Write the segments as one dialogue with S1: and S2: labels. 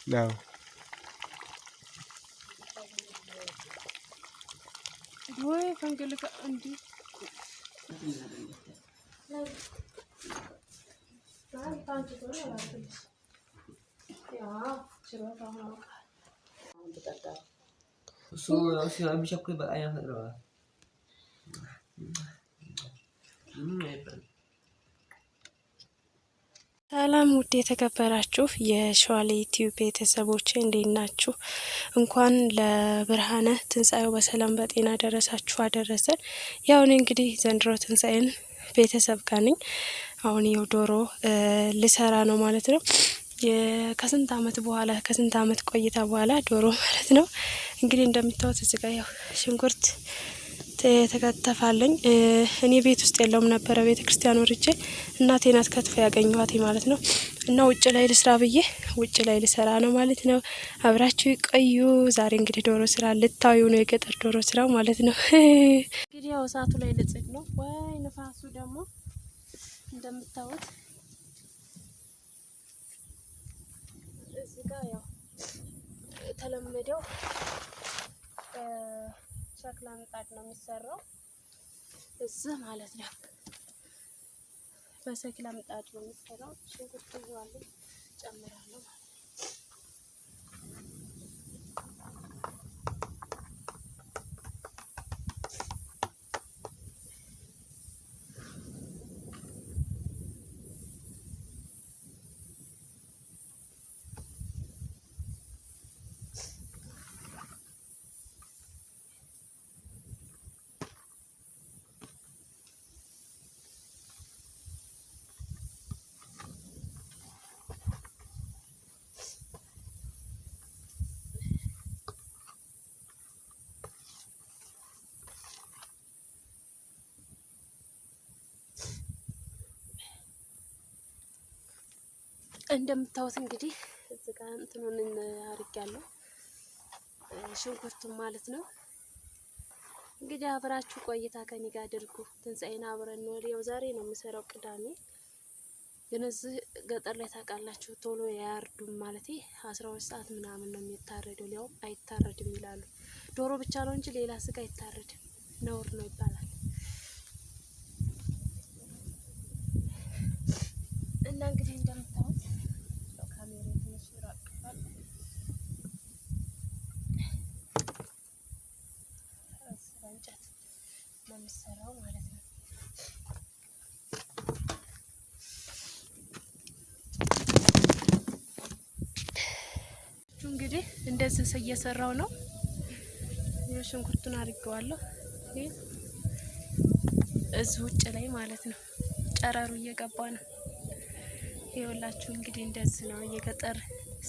S1: አዎ
S2: ወይ ፈንገለካ እንዴ ሰላም ውድ የተከበራችሁ የሸዋሌ ዩቲዩብ ቤተሰቦች እንዴት ናችሁ? እንኳን ለብርሃነ ትንሳኤው በሰላም በጤና ደረሳችሁ አደረሰን። ያው እኔ እንግዲህ ዘንድሮ ትንሳኤን ቤተሰብ ጋር ነኝ። አሁን ይኸው ዶሮ ልሰራ ነው ማለት ነው። ከስንት አመት ቆይታ በኋላ ዶሮ ማለት ነው። እንግዲህ እንደምታዩት እዚህ ጋር ያው ሽንኩርት ተከተፋለኝ። እኔ ቤት ውስጥ የለውም ነበረ ቤተ ክርስቲያን ወርጄ እናቴ ናት ከትፋ ያገኘኋት ማለት ነው። እና ውጭ ላይ ልስራ ብዬ ውጭ ላይ ልሰራ ነው ማለት ነው። አብራችሁ ይቆዩ። ዛሬ እንግዲህ ዶሮ ስራ ልታዩ ነው፣ የገጠር ዶሮ ስራ ማለት ነው። እንግዲህ ያው እሳቱ ላይ ልጽድ ነው። ወይ ንፋሱ ደግሞ እንደምታዩት እዚህ ጋር ያው ተለመደው ሸክላ ምጣድ ነው የሚሰራው እዚህ ማለት ነው። በሸክላ ምጣድ ነው የሚሰራው። ሽንኩርት ይዟል ጨምራለሁ ማለት ነው። እንደምታዩት እንግዲህ እዚህ ጋር እንትኑን አድርጌያለሁ ሽንኩርቱን ማለት ነው። እንግዲህ አብራችሁ ቆይታ ከኔ ጋር አድርጉ። ትንሳኤን አብረን ነው። ያው ዛሬ ነው የምሰራው ቅዳሜ፣ ግን እዚህ ገጠር ላይ ታውቃላችሁ ቶሎ ያርዱም ማለት 12 ሰዓት ምናምን ነው የሚታረደው። ሊያውም አይታረድም ይላሉ። ዶሮ ብቻ ነው እንጂ ሌላ ስጋ አይታረድም፣ ነውር ነው ይባላል። እና እንግዲህ እንደምታዩት እንጨት ነው የሚሰራው ማለት ነው። እንግዲህ እንደዚህ እየሰራው ነው። ሽንኩርቱን አድርጌዋለሁ እዚህ ውጭ ላይ ማለት ነው። ጨረሩ እየገባ ነው። ይኸውላችሁ እንግዲህ እንደዚህ ነው የገጠር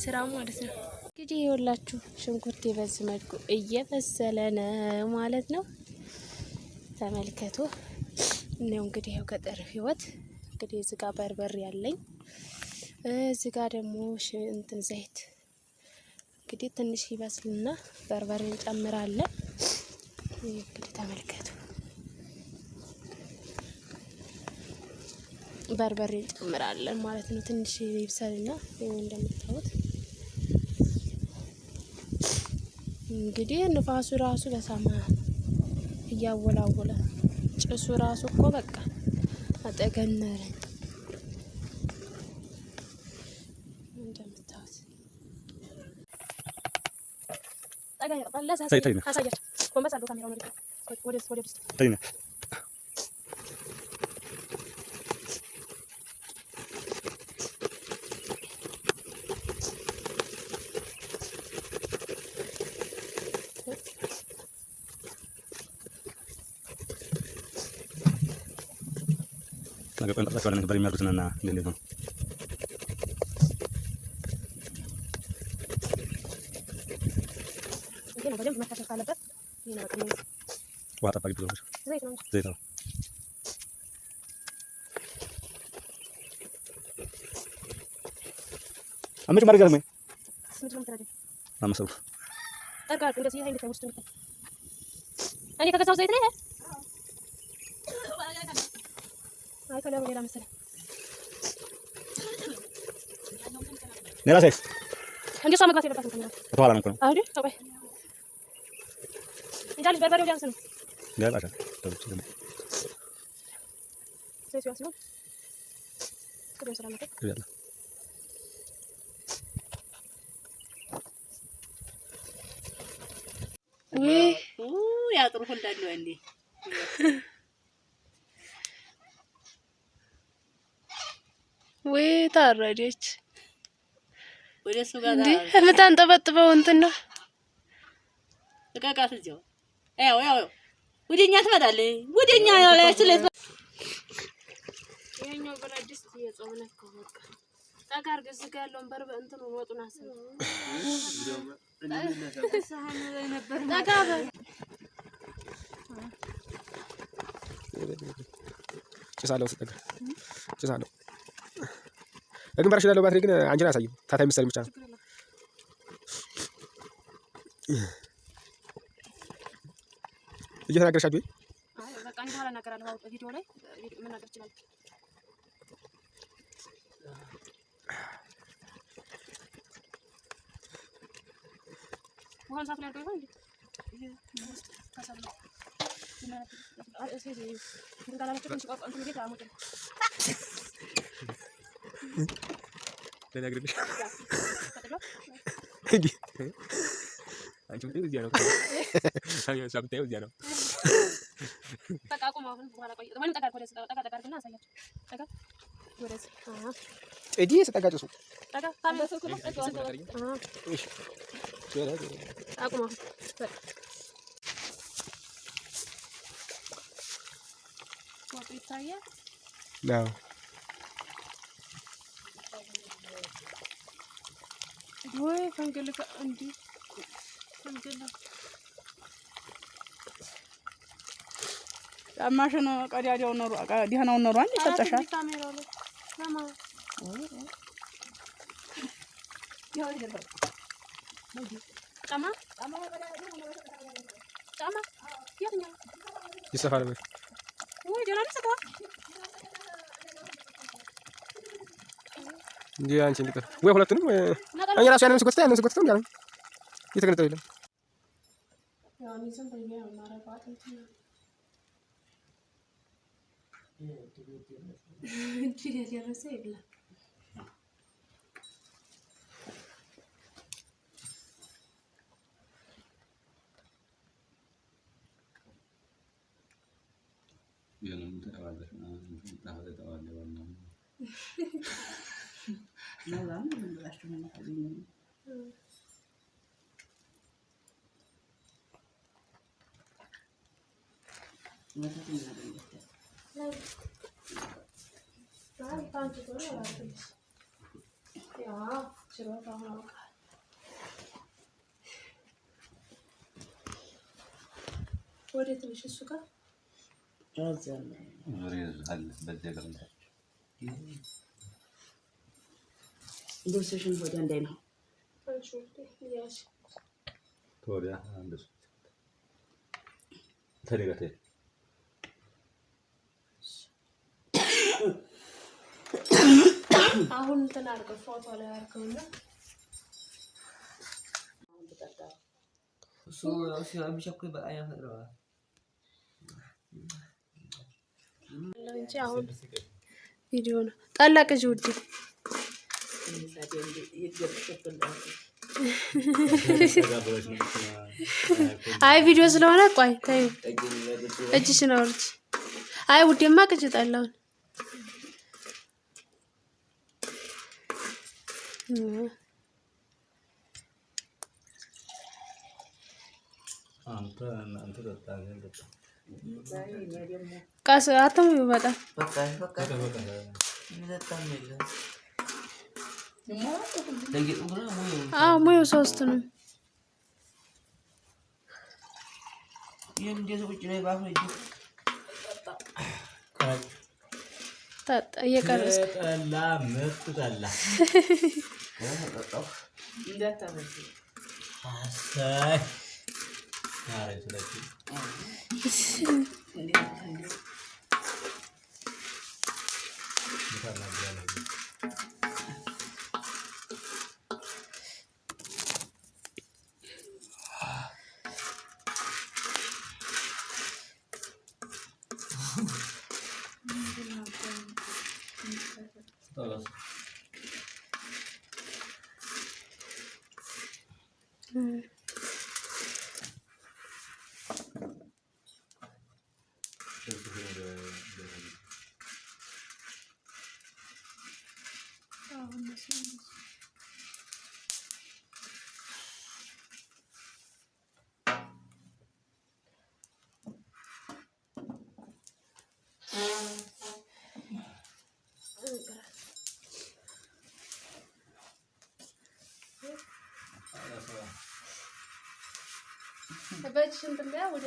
S2: ስራ ማለት ነው። እንግዲህ ይኸውላችሁ ሽንኩርት በዚህ መልኩ እየበሰለ ነው ማለት ነው። ተመልከቱ። ነው እንግዲህ ያው ገጠር ህይወት። እንግዲህ እዚህ ጋር በርበሬ ያለኝ፣ እዚህ ጋር ደግሞ እንትን ዘይት እንግዲህ ትንሽ ይበስልና በርበሬ እንጨምራለን። እንግዲህ ተመልከቱ፣ በርበሬ እንጨምራለን ማለት ነው። ትንሽ ይብሰልና እንደምታዩት እንግዲህ ንፋሱ ራሱ በሰማ እያወላወለ ጭሱ ራሱ እኮ በቃ አጠገነረ። እንደምታዩት
S1: Sekarang beri merek sana ini tuh.
S2: Mungkin apa jam cuma kasih kalap, ini nak kami.
S1: Wah apa gitu? Zait. Ambil cuma regal me. Lama suruh.
S2: Terkadang tidak sih, ini kita mesti. Ini kakak saus zait ni? Ay kalau wala masarap.
S1: Nila sis.
S2: እንዴ ሰው መግባት የለበትም ተምራ
S1: ተዋላ ነው
S2: አይዲ ተቆይ እንጃልሽ በርበሬው ጃንስ ነው
S1: ያባታ ተውጭ ነው
S2: ሰይስ ነው ከደም ሰላም ነው
S1: ያላ
S3: ያጥሩ ሁላሉ እንዴ
S2: ወይ ታረደች
S3: ወደሱ ጋር
S2: እንዴ የምታንጠበጥበው እንትን ነው
S3: ተቃቃት እዚያው ያው ወደኛ ትመጣለህ ወደኛ ላይ ስለዚህ
S2: የኛው ብራዲስ የጾም ነው በቃ ታጋር ገዝጋ ያለውን በርበ እንትን ወጡን አሰብ ሳህን ላይ ነበር ታጋር
S1: ጭሳለው ስጠጋ ጭሳለው ለግንባርሽ ያለው ባትሪ ግን አንቺን አሳየው ታታይ መሰል ብቻ ነው እየተናገርሻችሁ ወይ
S2: አይ በቃ እንዴ ኋላ እናገራለሁ ቪዲዮ ላይ ምን ነገር ይችላል ወንሳ ፍላጎ ይሆን እንዴ ታሳብ እዚህ እንጋላችሁ ትንሽ ቆርጦ እንትን ቤት አሞት
S1: ለነገርሽ እንዴ አንቺ ምን እዚያ ነው አይ ሳብታዩ እዚያ ነው
S2: ተቃቁም አሁን በኋላ ቆይ ወይም ተቃቅ ወደ ተቃቅና አሳያችሁ ተቃቅ ወደስ
S1: እዲ ተቃቃጭሱ
S2: ተቃቅ ታመሰ ኩሉ
S1: እሺ ወራ
S2: አቁማ ወጥ ይታያል
S1: ነው
S2: ወይ ፈንገልካ እንዴ ፈንገላ
S3: አማሽን ቀዳዳው ነው ዲህናው ነው አንዴ ሰጠሻል
S2: ካሜራው ላይ ለማ ያው ይደርባ ጫማ የትኛው
S1: ይሰፋል በል
S2: ወይ ደህና ነው ሰጣ
S1: እንዴ አንቺ እንድቀር ወይ ሁለቱንም ወይ አኛ ራሱ ያንን ስቆጥታ እንዴ አለ እየተገነጠው ይላል
S2: ያው ሚስም በሚያ ማረፋት እንዴ ያደረሰ ይብላ
S4: የለም ተባለሽ ተባለ ነው
S3: ነው ብላችሁ ነው ታገኙ
S2: ወደ ትንሽ እሱ ጋር
S3: እንደውሰሽን ወደ እንዳይ ነው
S4: ተወዲያ አንደሱ ተደጋተ
S2: አሁን እንትን አድርገው ፎቶ ላይ አድርገውና
S5: እሱ የሚሸኩ በጣም ያፈጥረዋል
S2: እንጂ አሁን ቪዲዮ ነው ታላቅ እጅ ውድ አይ ቪዲዮ ስለሆነ ቆይ ታዩ እጅሽ ነው እርጅ አይ ውዴማ ቅጅ ጣላውን
S4: አንተ ተጣጣ
S2: ቃስ አተሙ ይወጣ
S5: በቃ ይዘጣም የለም ለጌጡ ብራ
S2: ሙዩ ሶስት ነው
S5: እንዴት ውጭ ላይ ባፍ ነው
S2: ታጣ የቀረስ
S4: ጠላ ምርጥ ጠላ
S3: እንዳታበዝ
S4: አሳይ አሬ ስለዚህ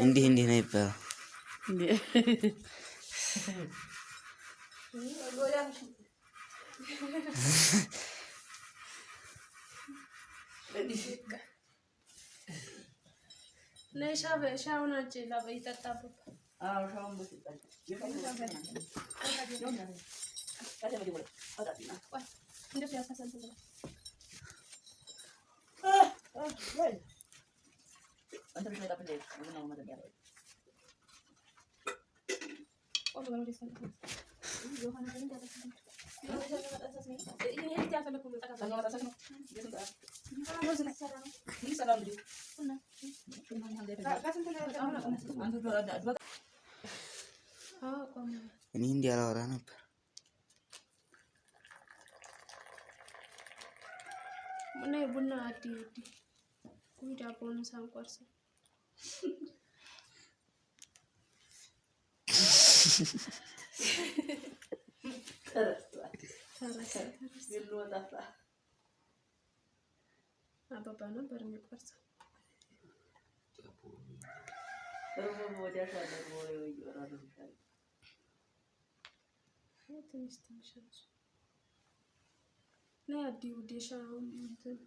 S5: እንዲህ እንዲህ ነው ይባላል።
S2: ሻውን አንቺ ይጠጣበት።
S3: አዎ ሻውን በስጣኝ
S2: እንደሱ ያሳሰልኩት
S3: አንተ ብቻ ታጥብ ነው ማለት ያለው
S2: ቆሎ ነው ደስ ይላል ዮሐና ግን ያደረገው ይሄ ያፈለኩ ነው ተቀበል ነው ታሰስ ነው ይሰራል እንዴ
S5: እኔ እንዲህ አላወራ ነበር።
S2: እና ቡና አዲ ጉዳ ቦን ሳንቆርስ አባባ ነበር የሚቆርሰው። ትንሽ ነው አዲው ዴሻው እንትን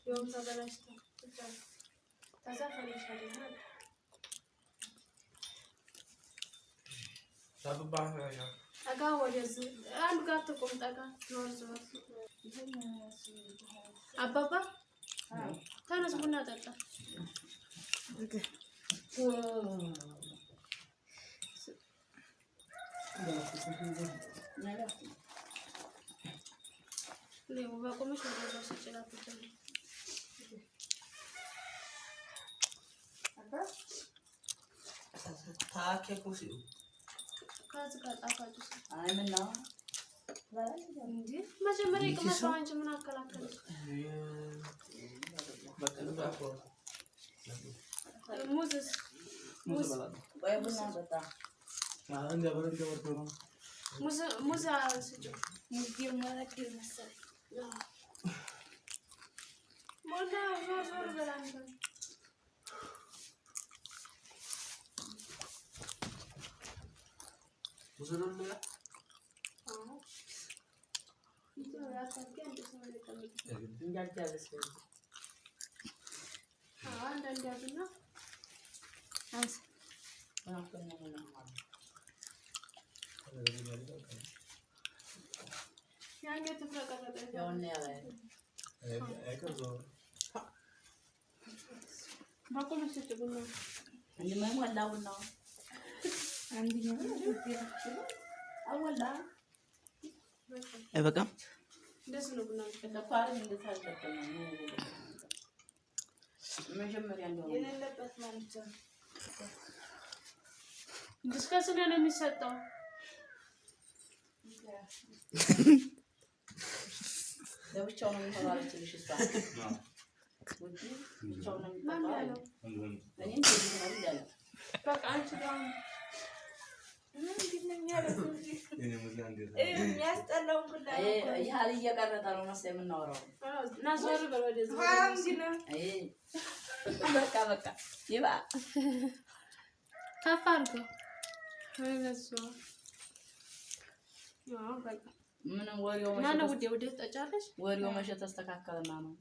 S2: يوم تبلشت تزافر يشهدها أقاوى جز أنا قاتكم تقا زور أبابا تنس بنا تقا ليه وباكو مش هذا بس يجرب كده
S5: ታከኩሲው
S2: ከዚህ ጋር ጣፋጭ
S5: አይ ምን ነው
S2: እንዴ መጀመሪያ ቅመሳው አንቺ ምን አከላከለ ሙዝ
S3: ወይ ቡና ጠጣ
S4: አንድ አበረ ወርቶ ነው
S2: ሙዝ አስጭ ሙዝ ማለት መሰለኝ ሞላ ዞር በላንተ
S5: ሙዝንም ነው
S2: አዎ ይሄ ያታከ እንደ ሰው ለቀም
S5: እንዳጃለስ
S2: አንዳንድ ያዝና አንስ ያኛው ተፈቀቀለ
S3: ያውና ያለ
S4: አይከዞ
S2: ባቆም ሲጭቡና
S3: እንደማይ ወላውና
S2: አንዲኛ
S3: አወላ
S5: አይበቃም
S2: እንደዚህ ነው ቡና
S3: ለፋር እንደታለበና መጀመሪያ እንደው
S2: የሌለበት ማለት ነው ዲስከስ ነው የሚሰጠው
S3: ለብቻው ነው የሚሆነው ትንሽ እሷ ወዲ ብቻው ነው የሚሆነው እኔ እንደዚህ ነው ይላል
S2: በቃ አንቺ ጋር የሚያስጠላው ሁላ
S3: ያህል እየቀረጠ ነው መሰለኝ የምናወራው
S2: እና ዞር በል ወደዚህ
S3: በቃ ይባ
S2: ከፍ አድርገው ወይ በዛው
S3: ምንም ወሬው
S2: ማነው ውዴ ወደ ተጫለሽ
S3: ወሬው መቼ ተስተካከለና ነው